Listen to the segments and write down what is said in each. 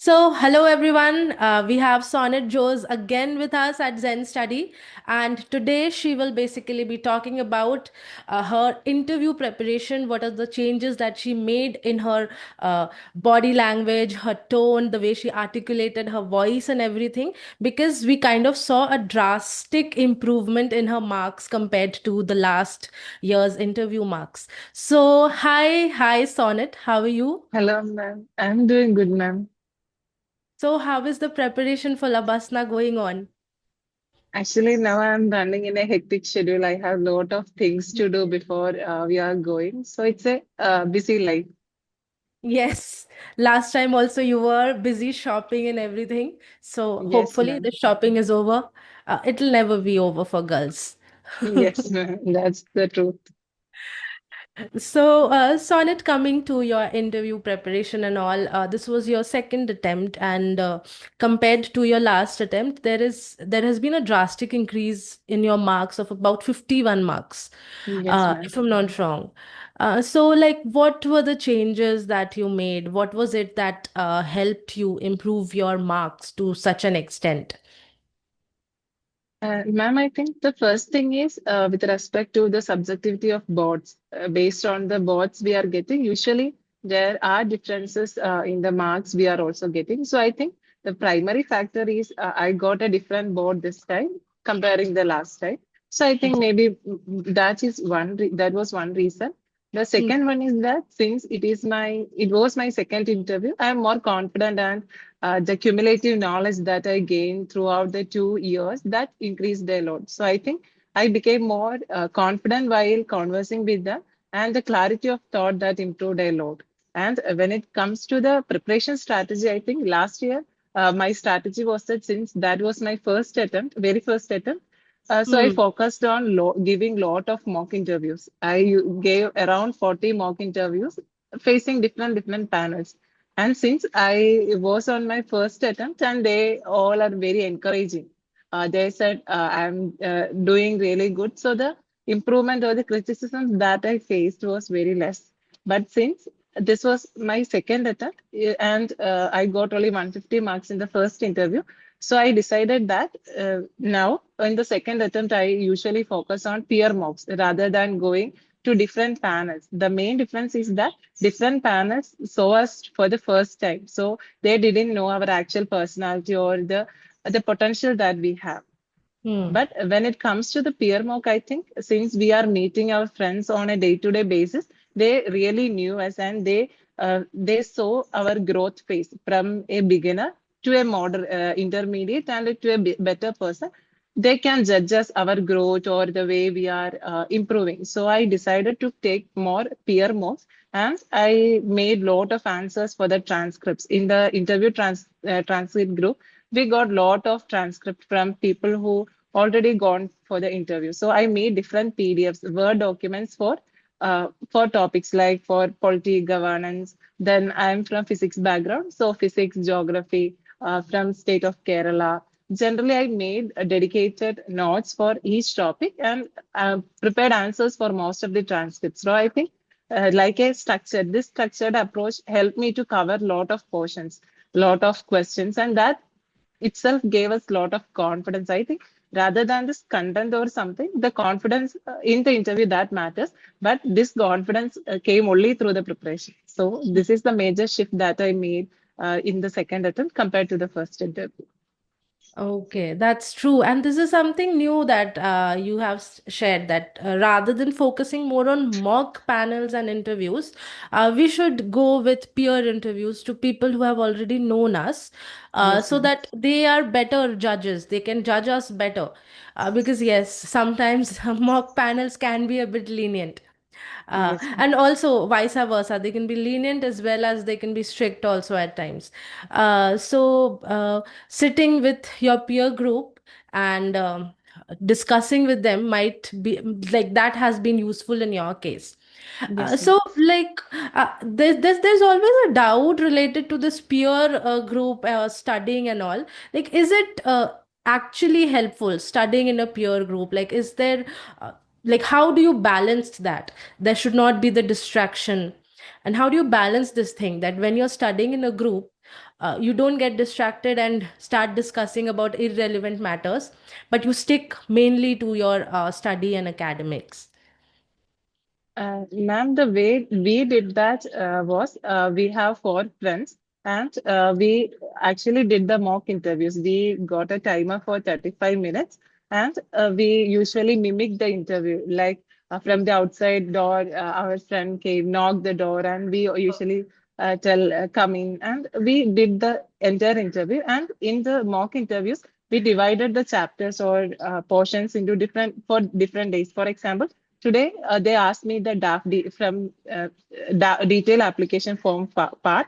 Hello everyone. We have Sonnet Jose again with us at Zen Study, and today she will basically be talking about her interview preparation. What are the changes that she made in her body language, her tone, the way she articulated her voice, and everything? Because we kind of saw a drastic improvement in her marks compared to the last year's interview marks. Hi, Sonnet. How are you? Hello, ma'am. I'm doing good, ma'am. So, how is the preparation for Labasna going on? Actually, now I'm running in a hectic schedule. I have a lot of things to do before we are going. So it's a busy life. Yes, last time also you were busy shopping and everything. So, Yes, hopefully, the ma'am. shopping is over. It'll never be over for girls. Yes, ma'am. That's the truth. Sonnet, coming to your interview preparation and all, this was your second attempt, and compared to your last attempt, there has been a drastic increase in your marks of about 51 marks, Yes, ma'am. if I'm not wrong. What were the changes that you made? What was it that helped you improve your marks to such an extent? Ma'am, I think the first thing is with respect to the subjectivity of boards. Based on the boards we are getting, usually there are differences in the marks we are also getting. So I think the primary factor is I got a different board this time comparing the last time. So I think maybe that was one reason. The Hmm. second one is that since it was my second interview, I am more confident and the cumulative knowledge that I gained throughout the 2 years that increased a lot. So I think I became more confident while conversing with them, and the clarity of thought that improved a lot. And when it comes to the preparation strategy, I think last year my strategy was that since that was my first attempt, very first attempt. So I Hmm. focused on giving lot of mock interviews. Gave around 40 mock interviews facing different panels. And since I was on my first attempt, and they all are very encouraging, they said I'm doing really good. So the improvement or the criticism that I faced was very less. But since this was my second attempt, and I got only 150 marks in the first interview, so I decided that now in the second attempt, I usually focus on peer mocks rather than going to different panels. The main difference is that different panels saw us for the first time. So they didn't know our actual personality or the potential that we have. Hmm. But when it comes to the peer mock, I think since we are meeting our friends on a day-to-day basis, they really knew us and they saw our growth phase from a beginner to a intermediate and to a better person. They can judge us our growth or the way we are improving. So I decided to take more peer mocks, and I made lot of answers for the transcripts in the transcript group. We got lot of transcript from people who already gone for the interview. So I made different PDFs, Word documents for topics like for polity governance. Then I'm from physics background, so physics, geography, from state of Kerala. Generally, I made dedicated notes for each topic and prepared answers for most of the transcripts. So I think this structured approach helped me to cover lot of portions, lot of questions, and that itself gave us a lot of confidence. I think rather than this content or something, the confidence in the interview that matters. But this confidence came only through the preparation. So this is the major shift that I made in the second attempt compared to the first interview. Okay, that's true. And this is something new that you have shared that rather than focusing more on mock panels and interviews, we should go with peer interviews to people who have already known us Yes, so ma'am. that they are better judges. They can judge us better. Because, yes, sometimes mock panels can be a bit lenient. Yes, ma'am. And also vice versa, they can be lenient as well as they can be strict also at times. Sitting with your peer group and discussing with them might be like that has been useful in your case. Yes, ma'am. There's always a doubt related to this peer group studying and all. Like, is it actually helpful studying in a peer group? Like, is there, like, how do you balance that? There should not be the distraction. And how do you balance this thing that when you're studying in a group, You don't get distracted and start discussing about irrelevant matters, but you stick mainly to your study and academics. Ma'am, the way we did that was we have four friends and we actually did the mock interviews. We got a timer for 35 minutes and we usually mimic the interview. Like from the outside door, our friend came, knocked the door, and we usually tell come in. And we did the entire interview. And in the mock interviews, we divided the chapters or portions into different days. For example, today, they asked me the from detail application form part.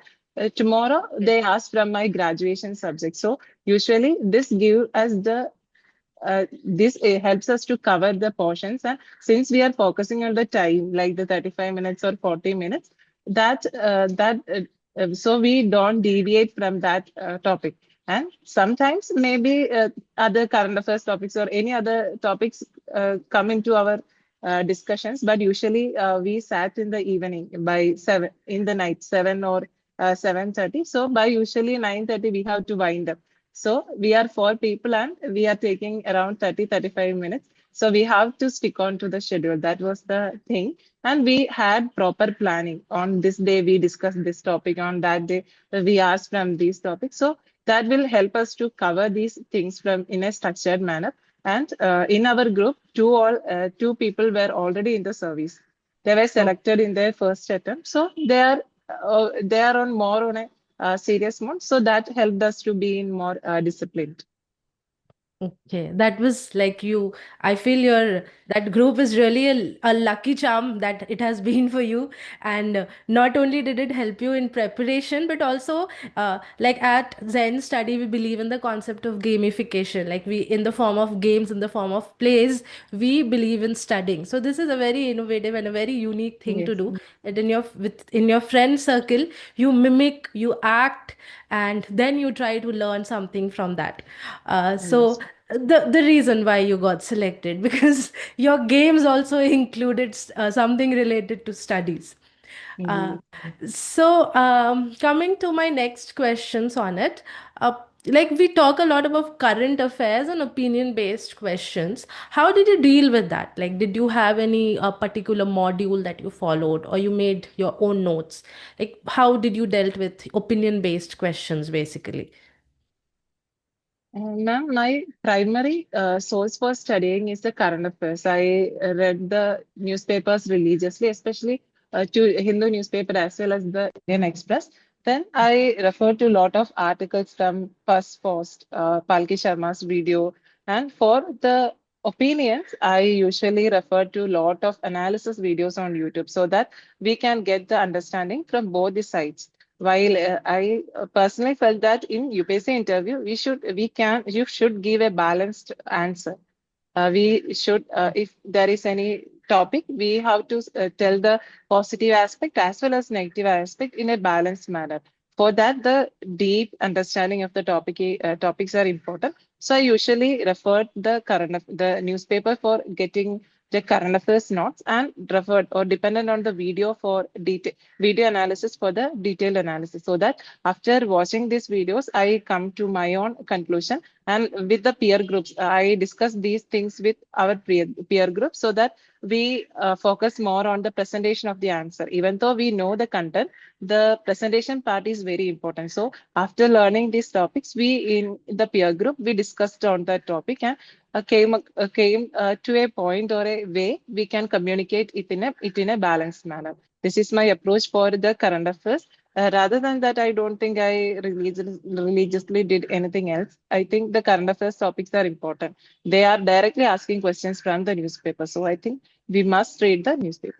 Tomorrow, they asked from my graduation subject. So usually, this give us the this helps us to cover the portions. And since we are focusing on the time, like the 35 minutes or 40 minutes, so we don't deviate from that topic. And sometimes maybe other current affairs topics or any other topics come into our discussions, but usually we sat in the evening by 7 in the night, 7 or 7:30. So by usually 9:30, we have to wind up. So we are four people and we are taking around 35 minutes. So we have to stick on to the schedule. That was the thing. And we had proper planning. On this day, we discussed this topic. On that day, we asked from these topics. So that will help us to cover these things from in a structured manner. And in our group, two people were already in the service. They were selected in their first attempt. So they are on more on a serious mode. So that helped us to be in more disciplined. Okay, that was like you. I feel your that group is really a lucky charm that it has been for you. And not only did it help you in preparation, but also like at Zen Study, we believe in the concept of gamification. Like we, in the form of games, in the form of plays, we believe in studying. So this is a very innovative and a very unique thing to Yes. do. And in your friend circle, you mimic, you act, and then you try to learn something from that. So Yes. the reason why you got selected because your games also included something related to studies. uh, Yes. Coming to my next questions on it, like we talk a lot about current affairs and opinion based questions. How did you deal with that? Like, did you have any particular module that you followed, or you made your own notes? Like, how did you dealt with opinion based questions basically? Ma'am, my primary source for studying is the current affairs. I read the newspapers religiously, especially to Hindu newspaper as well as the Indian Express. Then I refer to a lot of articles from First Post, Palki Sharma's video. And for the opinions, I usually refer to a lot of analysis videos on YouTube so that we can get the understanding from both the sides. While I personally felt that in UPSC interview, you should give a balanced answer. We should, if there is any topic, we have to tell the positive aspect as well as negative aspect in a balanced manner. For that, the deep understanding of the topics are important. So I usually refer the newspaper for getting the current affairs notes and referred or dependent on the video for video analysis for the detailed analysis. So that after watching these videos, I come to my own conclusion and with the peer groups, I discuss these things with our peer group so that we focus more on the presentation of the answer. Even though we know the content, the presentation part is very important. So after learning these topics, we in the peer group, we discussed on that topic and came to a point or a way we can communicate it in a balanced manner. This is my approach for the current affairs. Rather than that, I don't think I religiously did anything else. I think the current affairs topics are important. They are directly asking questions from the newspaper. So I think we must read the newspaper.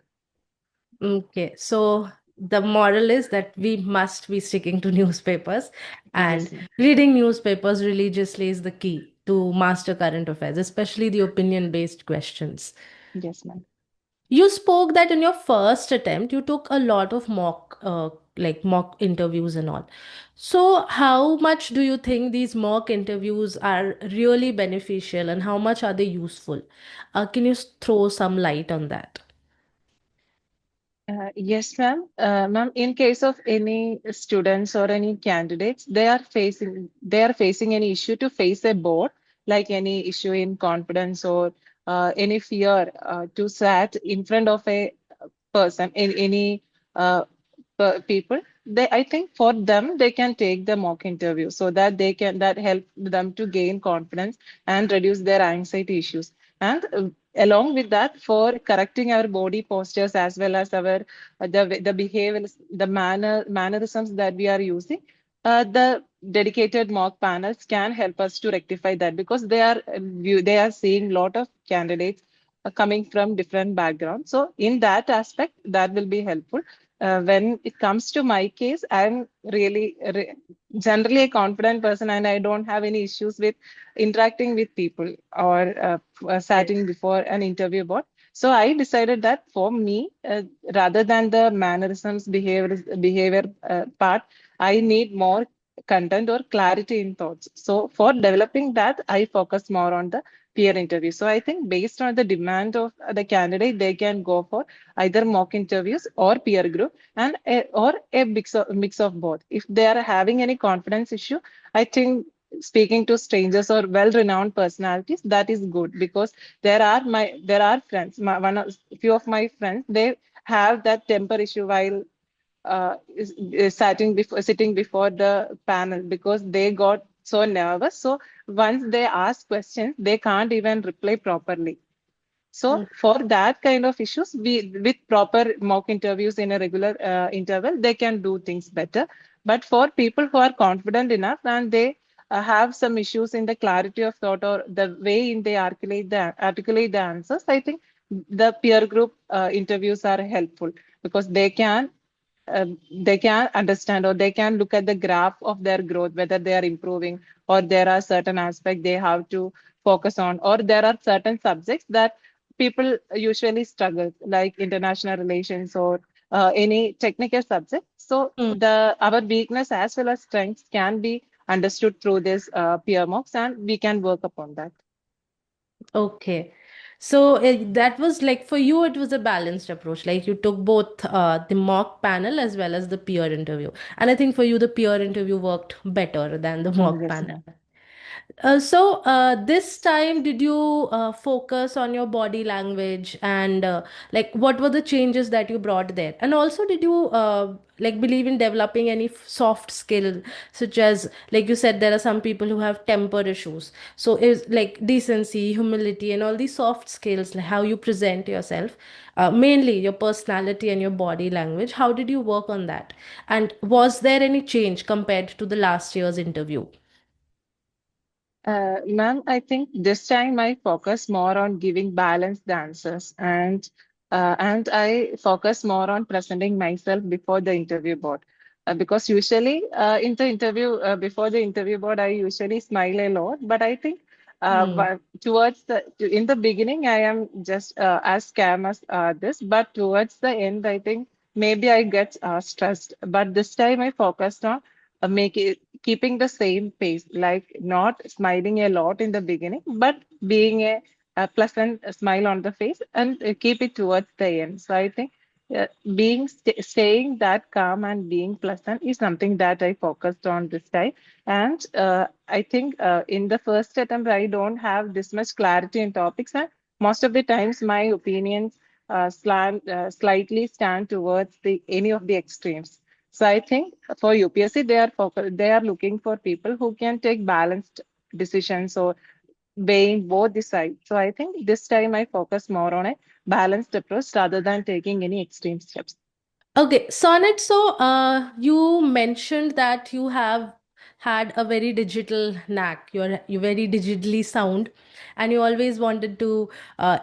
Okay, so the moral is that we must be sticking to newspapers, and Yes, ma'am. reading newspapers religiously is the key to master current affairs, especially the opinion-based questions. Yes, ma'am. You spoke that in your first attempt, you took a lot of mock interviews and all. So, how much do you think these mock interviews are really beneficial, and how much are they useful? Can you throw some light on that? Yes, ma'am. Ma'am, in case of any students or any candidates, they are facing any issue to face a board, like any issue in confidence or any fear to sat in front of a person in any uh, people. They, I think for them, they can take the mock interview so that they can that help them to gain confidence and reduce their anxiety issues. And along with that, for correcting our body postures as well as our the behaviors, the mannerisms that we are using, the dedicated mock panels can help us to rectify that because they are seeing lot of candidates coming from different backgrounds. So in that aspect, that will be helpful. When it comes to my case, I'm really generally a confident person, and I don't have any issues with interacting with people or sitting before an interview board. So I decided that for me, rather than the mannerisms, behavior part, I need more content or clarity in thoughts. So for developing that, I focus more on the peer interview. So I think based on the demand of the candidate, they can go for either mock interviews or peer group or a mix of both. If they are having any confidence issue, I think speaking to strangers or well-renowned personalities, that is good because there are friends. Few of my friends, they have that temper issue while sitting before the panel because they got so nervous. So once they ask questions, they can't even reply properly. So for that kind of issues, we with proper mock interviews in a regular interval, they can do things better. But for people who are confident enough and they have some issues in the clarity of thought or the way in they articulate the answers, I think the peer group interviews are helpful because they can understand or they can look at the graph of their growth, whether they are improving or there are certain aspects they have to focus on, or there are certain subjects that people usually struggle, like international relations or any technical subject. So Mm. the our weakness as well as strengths can be understood through this peer mocks, and we can work upon that. Okay. So that was like for you, it was a balanced approach. Like you took both the mock panel as well as the peer interview. And I think for you, the peer interview worked better than the mock Yes, panel. ma'am. This time, did you focus on your body language and like what were the changes that you brought there? And also, did you like believe in developing any soft skill, such as like you said, there are some people who have temper issues. So is like decency, humility, and all these soft skills, like how you present yourself, mainly your personality and your body language. How did you work on that? And was there any change compared to the last year's interview? Ma'am, I think this time I focus more on giving balanced answers and I focus more on presenting myself before the interview board. Because usually in the interview before the interview board, I usually smile a lot. But I think Hmm. in the beginning, I am just as calm as this. But towards the end, I think maybe I get stressed. But this time I focused on make it keeping the same pace, like not smiling a lot in the beginning, but being a pleasant smile on the face and keep it towards the end. So I think staying that calm and being pleasant is something that I focused on this time. And I think in the first attempt, I don't have this much clarity in topics, and most of the times my opinions slightly stand towards the any of the extremes. So I think for UPSC, they are looking for people who can take balanced decisions or weighing both the sides. So I think this time I focus more on a balanced approach rather than taking any extreme steps. Okay, Sonnet. So, you mentioned that you have had a very digital knack. You're very digitally sound, and you always wanted to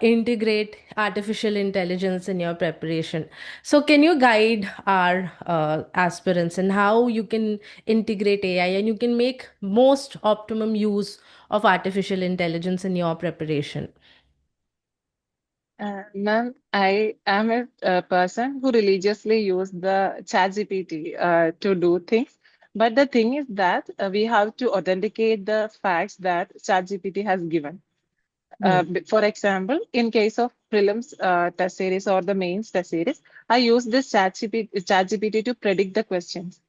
integrate artificial intelligence in your preparation. So, can you guide our aspirants and how you can integrate AI and you can make most optimum use of artificial intelligence in your preparation? Ma'am, I am a person who religiously use the ChatGPT to do things. But the thing is that we have to authenticate the facts that ChatGPT has given. For example, in case of prelims test series or the mains test series, I use this ChatGPT to predict the questions.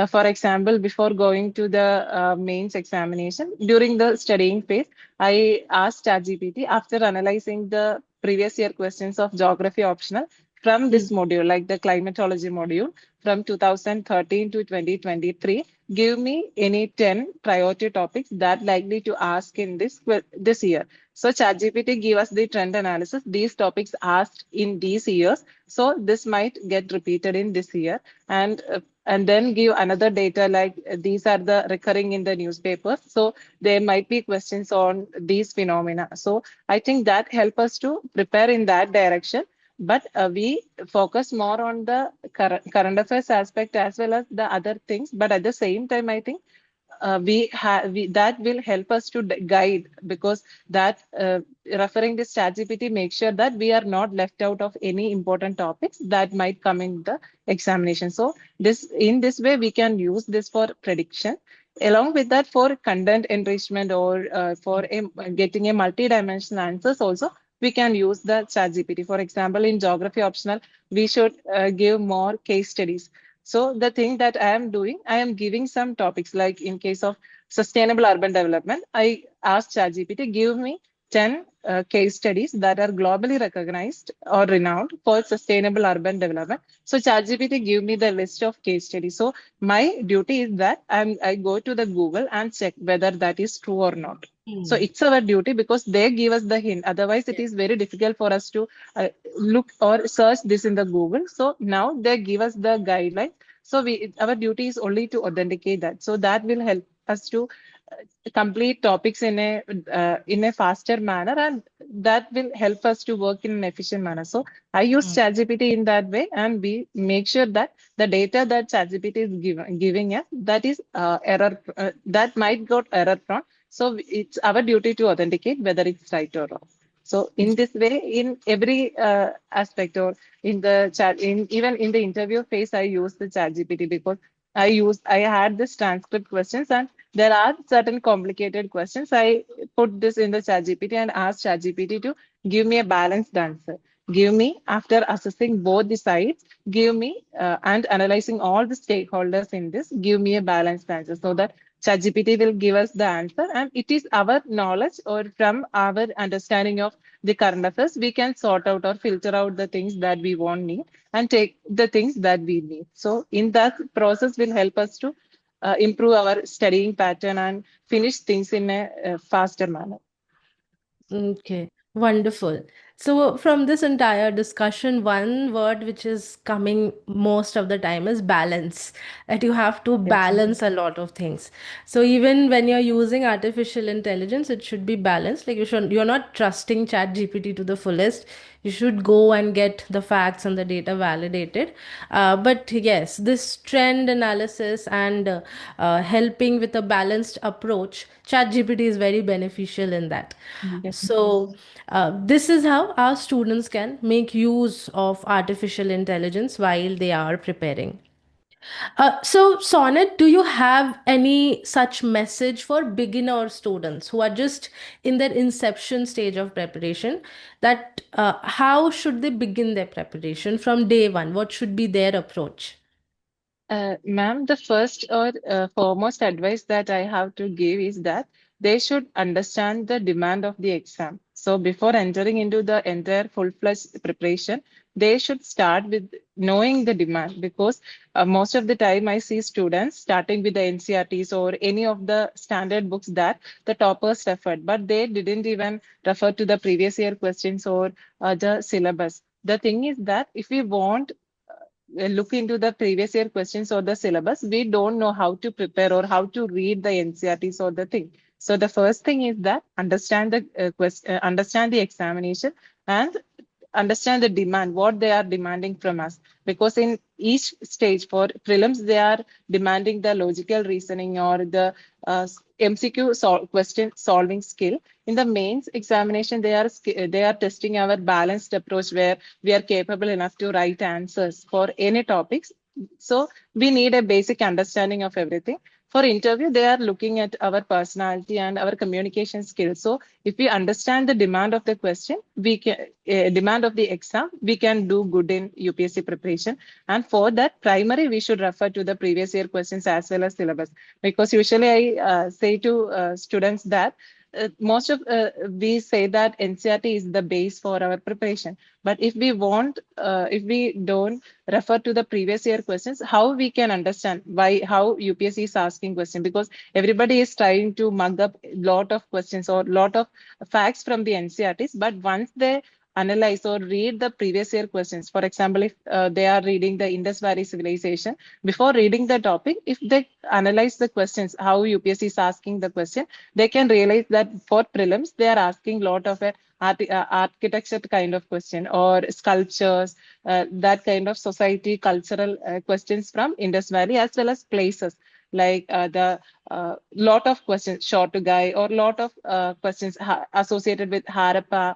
For example, before going to the mains examination, during the studying phase, I asked ChatGPT after analyzing the previous year questions of geography optional from this module, like the climatology module from 2013 to 2023, give me any 10 priority topics that likely to ask in this year. So ChatGPT give us the trend analysis. These topics asked in these years. So this might get repeated in this year, and then give another data like these are the recurring in the newspapers. So there might be questions on these phenomena. So I think that help us to prepare in that direction. But we focus more on the current affairs aspect as well as the other things. But at the same time, I think that will help us to guide, because that referring this ChatGPT makes sure that we are not left out of any important topics that might come in the examination. So in this way we can use this for prediction. Along with that, for content enrichment or for getting a multi-dimensional answers also, we can use the ChatGPT. For example, in geography optional, we should give more case studies. So the thing that I am doing, I am giving some topics, like in case of sustainable urban development, I asked ChatGPT, give me 10 case studies that are globally recognized or renowned for sustainable urban development. So ChatGPT give me the list of case studies. So my duty is that I go to the Google and check whether that is true or not. So it's our duty, because they give us the hint. Otherwise, it is very difficult for us to look or search this in the Google. So now they give us the guideline. So our duty is only to authenticate that. So that will help us to complete topics in a faster manner, and that will help us to work in an efficient manner. So I use ChatGPT in that way, and we make sure that the data that ChatGPT is giving us, that is that might got error prone. So it's our duty to authenticate whether it's right or wrong. So in this way, in every aspect, or in the chat, even in the interview phase, I use the ChatGPT, because I had this transcript questions, and there are certain complicated questions. I put this in the ChatGPT and asked ChatGPT to give me a balanced answer. Give me, after assessing both the sides, give me and analyzing all the stakeholders in this, give me a balanced answer, so that ChatGPT will give us the answer, and it is our knowledge or from our understanding of the current affairs, we can sort out or filter out the things that we won't need and take the things that we need. So in that process will help us to improve our studying pattern and finish things in a faster manner. Okay, wonderful. So, from this entire discussion, one word which is coming most of the time is balance. That you have to Yes. balance a lot of things. So, even when you're using artificial intelligence, it should be balanced. Like you're not trusting ChatGPT to the fullest. You should go and get the facts and the data validated. But yes, this trend analysis and helping with a balanced approach, ChatGPT is very beneficial in that. Yes. So, this is how our students can make use of artificial intelligence while they are preparing. So, Sonnet, do you have any such message for beginner students who are just in their inception stage of preparation? That how should they begin their preparation from day one? What should be their approach? Ma'am, the first or foremost advice that I have to give is that they should understand the demand of the exam. So before entering into the entire full-fledged preparation, they should start with knowing the demand, because most of the time I see students starting with the NCRTs or any of the standard books that the toppers referred, but they didn't even refer to the previous year questions or the syllabus. The thing is that if we want look into the previous year questions or the syllabus, we don't know how to prepare or how to read the NCRTs or the thing. So the first thing is that understand the understand the examination and understand the demand, what they are demanding from us. Because in each stage for prelims, they are demanding the logical reasoning or the MCQ question solving skill. In the mains examination, they are testing our balanced approach, where we are capable enough to write answers for any topics. So we need a basic understanding of everything. For interview, they are looking at our personality and our communication skills. So if we understand the demand of the question, we can demand of the exam, we can do good in UPSC preparation. And for that, primary, we should refer to the previous year questions as well as syllabus. Because usually I say to students that most of we say that NCRT is the base for our preparation. But if we don't refer to the previous year questions, how we can understand how UPSC is asking question? Because everybody is trying to mug up a lot of questions or lot of facts from the NCRTs, but once they analyze or read the previous year questions, for example, if they are reading the Indus Valley civilization, before reading the topic, if they analyze the questions, how UPSC is asking the question, they can realize that for prelims, they are asking a lot of architecture kind of question or sculptures, that kind of society cultural questions from Indus Valley as well as places like the lot of questions, short guy or lot of questions associated with Harappa,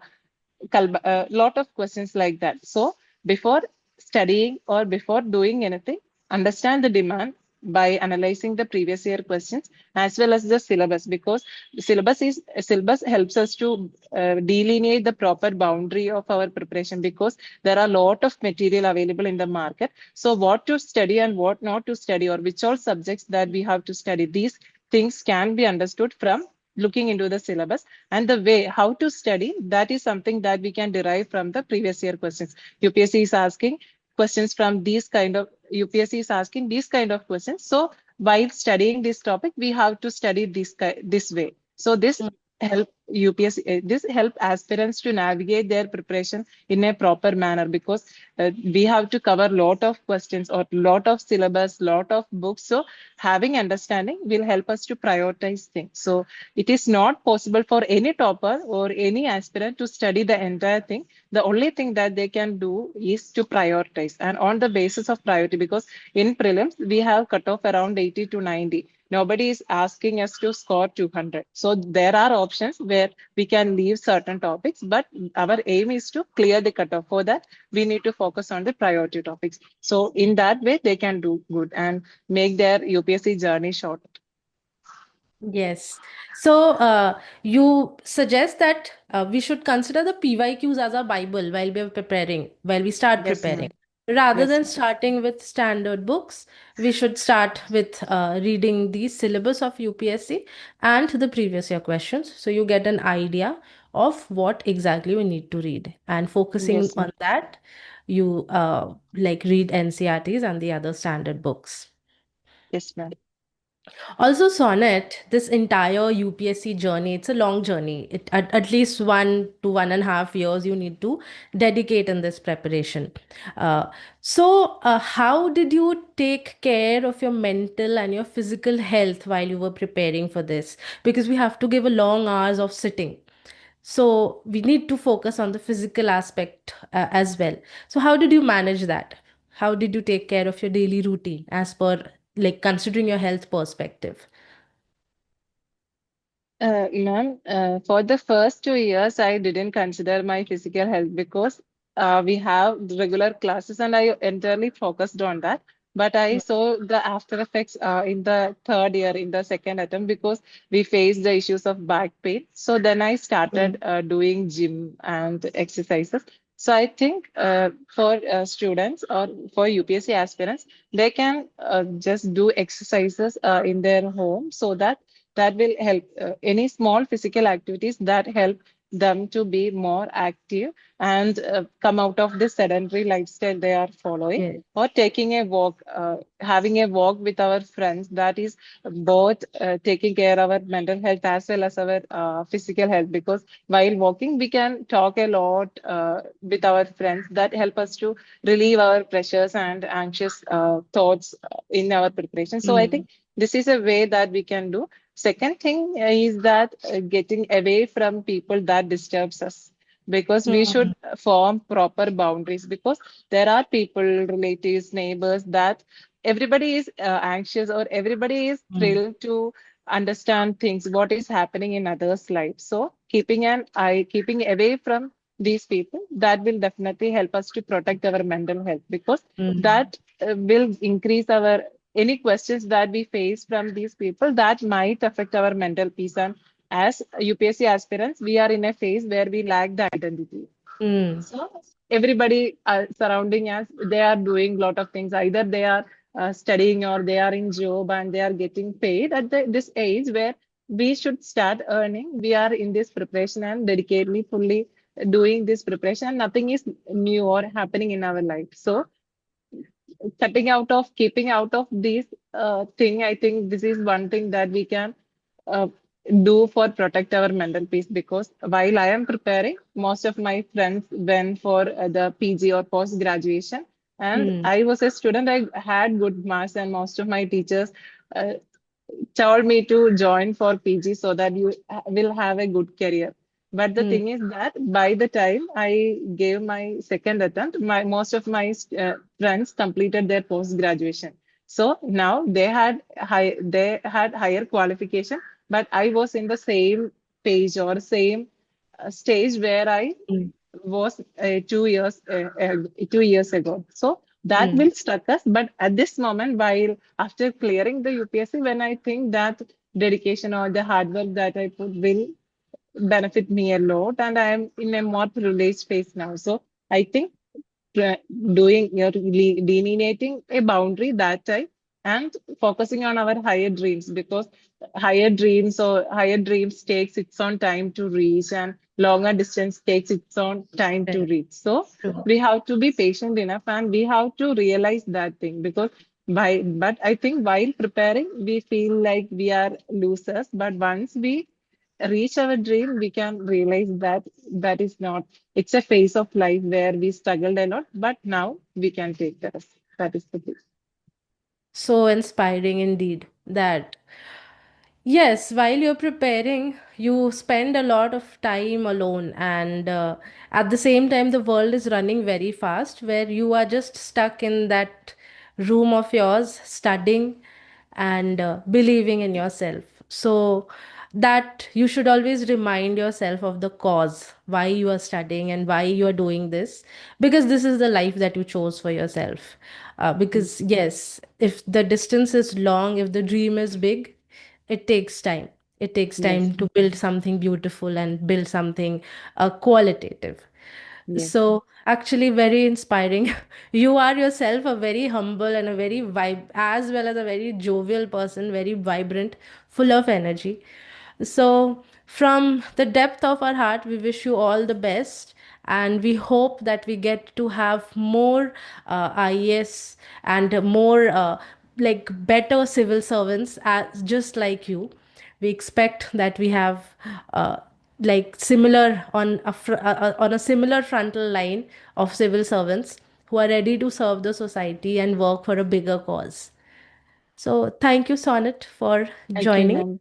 lot of questions like that. So before studying or before doing anything, understand the demand by analyzing the previous year questions as well as the syllabus, because syllabus helps us to delineate the proper boundary of our preparation, because there are a lot of material available in the market. So what to study and what not to study, or which all subjects that we have to study, these things can be understood from looking into the syllabus. And the way how to study, that is something that we can derive from the previous year questions. UPSC is asking questions from these kind of UPSC is asking these kind of questions. So while studying this topic, we have to study this way. So help this help aspirants to navigate their preparation in a proper manner, because we have to cover lot of questions or lot of syllabus, lot of books. So having understanding will help us to prioritize things. So it is not possible for any topper or any aspirant to study the entire thing. The only thing that they can do is to prioritize, and on the basis of priority, because in prelims we have cut off around 80 to 90. Nobody is asking us to score 200. So there are options where we can leave certain topics, but our aim is to clear the cutoff. For that, we need to focus on the priority topics. So in that way, they can do good and make their UPSC journey short. Yes. So you suggest that we should consider the PYQs as our Bible while we are preparing, while we start Yes, preparing. ma'am. Rather Yes, than ma'am. starting with standard books, we should start with reading the syllabus of UPSC and the previous year questions. So you get an idea of what exactly we need to read. And focusing Yes, ma'am. on that, you like read NCRTs and the other standard books. Yes, ma'am. Also, Sonnet, this entire UPSC journey, it's a long journey. At least 1 to 1.5 years you need to dedicate in this preparation. How did you take care of your mental and your physical health while you were preparing for this? Because we have to give a long hours of sitting. So we need to focus on the physical aspect as well. So how did you manage that? How did you take care of your daily routine as per like considering your health perspective? Ma'am, for the first 2 years, I didn't consider my physical health, because we have the regular classes and I entirely focused on that. But I saw the after effects in the third year, in the second attempt, because we faced the issues of back pain. So then I started Mm, doing gym and exercises. So I think for students or for UPSC aspirants, they can just do exercises in their home, so that will help any small physical activities that help them to be more active and come out of the sedentary lifestyle they are following, yes. or taking a walk, having a walk with our friends, that is both taking care of our mental health as well as our physical health, because while walking we can talk a lot with our friends that help us to relieve our pressures and anxious thoughts in our preparation. So I Mm, think this is a way that we can do. Second thing is that getting away from people that disturbs us, because we should mm, form proper boundaries, because there are people, relatives, neighbors, that everybody is anxious or everybody is mm, thrilled to understand things, what is happening in others' life. So keeping away from these people, that will definitely help us to protect our mental health, because mm, that will increase our any questions that we face from these people that might affect our mental peace. And as UPSC aspirants, we are in a phase where we lack the identity. Mm. So everybody surrounding us, they are doing a lot of things. Either they are studying or they are in job and they are getting paid at this age where we should start earning. We are in this preparation and dedicatedly, fully doing this preparation. Nothing is new or happening in our life. So keeping out of this thing, I think this is one thing that we can uh, do for protect our mental peace. Because while I am preparing, most of my friends went for the PG or post graduation, and Mm. I was a student. I had good marks, and most of my teachers uh, told me to join for PG so that you will have a good career. But the Mm. thing is that by the time I gave my second attempt, my most of my friends completed their post graduation. So now they had higher qualification, but I was in the same page or same stage where I Mm. was 2 years 2 years ago. So that Mm. will struck us. But at this moment, while after clearing the UPSC, when I think that dedication or the hard work that I put will benefit me a lot, and I am in a more privileged phase now. So I think tra- doing you're delineating a boundary that time and focusing on our higher dreams, because higher dreams takes its own time to reach, and longer distance takes its own time to Correct. reach. So True. we have to be patient enough and we have to realize that thing. Because but I think while preparing we feel like we are losers, but once we reach our dream, we can realize that that is not, it's a phase of life where we struggled a lot, but now we can take the rest. That is the thing. So inspiring indeed that yes, while you're preparing, you spend a lot of time alone, and at the same time, the world is running very fast, where you are just stuck in that room of yours, studying and believing in yourself. So, that you should always remind yourself of the cause why you are studying and why you are doing this, because this is the life that you chose for yourself. Because, yes, if the distance is long, if the dream is big, it takes time. It takes Yes, time to build something beautiful and build something qualitative. yes, So, actually, very inspiring. You are yourself a very humble and a very as well as a very jovial person, very vibrant, full of energy. So, from the depth of our heart, we wish you all the best. And we hope that we get to have more IAS and more like better civil servants as just like you. We expect that we have like similar on a similar frontal line of civil servants who are ready to serve the society and work for a bigger cause. So thank you, Sonnet, for okay, joining. ma'am.